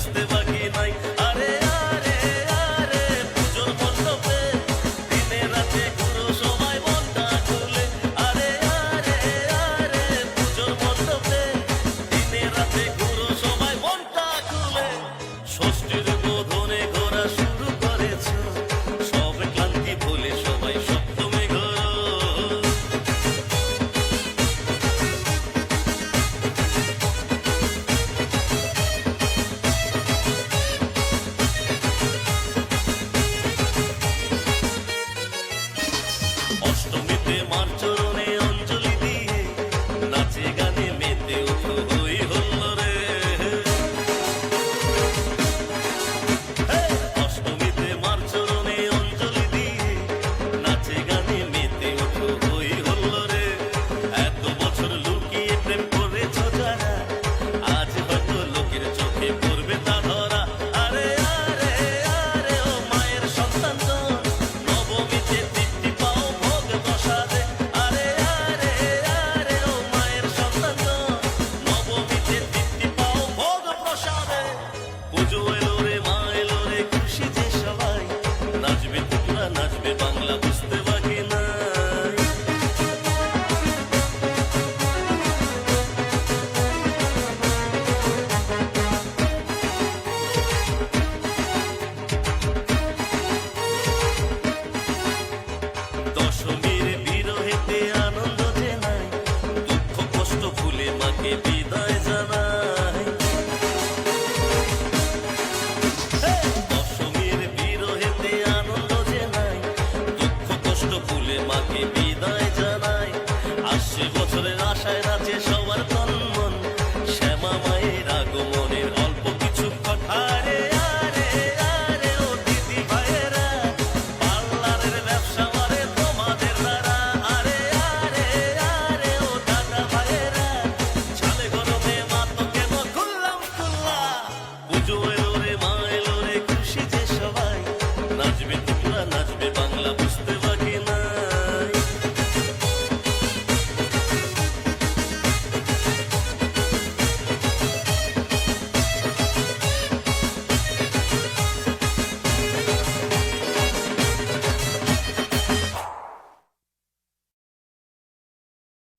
বুঝতে বাকি নাই। আরে আরে আরে পুজোর মণ্ডপে দিনে রাতে ঘুরো সবাই মনটা খুলে। আরে আরে আরে পুজোর মণ্ডপে দিনে রাতে ঘুরো সবাই মনটা খুলে। ষষ্ঠীর বোধনে ঘোরা শুরু করেছ, সব ক্লান্তি ভুলে সবাই সপ্তমে ঘোরো। অষ্টমীতে মার চরণে অঞ্জলি দিয়ে নাচে গানে মেতে ওঠো হই হুল্লোড়ে। অষ্টমীতে মার চরণে অঞ্জলি দিয়ে নাচে গানে মেতে ওঠো হই হুল্লোড়ে। এত বছর লুকিয়ে প্রেম করেছ যারা, আজ হয়তো লোকের চোখে পড়বে তা ধরা। আরে আরে আরে ও মায়ের সন্তানগণ, নবমীতে তৃপ্তি পাও ভোগ প্রসাদে। আরে আরে আরে ও মায়ের সন্তানগণ, নবমীতে তৃপ্তি পাও ভোগ প্রসাদে। পুজো এলো রে মা এলো রে, খুশি যে সবাই, নাচবে তোমরা নাচবে বাংলা বুঝতে বাকি নাই। দশমীর বিরহেতে আনন্দ যে নাই, দুঃখ কষ্ট ভুলে মাকে বিদায় জানাই। দশমীর বিরহেতে আনন্দ যে নাই, দুঃখ কষ্ট ভুলে মাকে বিদায় জানাই। আসছে বছরের আশায় নাচে সবার তন মন, শ্যামা মায়ের আগমনের অল্প কিছুক্ষণ। আরে আরে আরে ও দিদি ভাইয়েরা, পার্লারের ব্যবসা বাড়ে তোমাদের দ্বারা। আরে আরে আরে ও দাদা ভাইয়েরা, ছালে গরমে মা তো কেন খুললাম খুল্লা। পুজো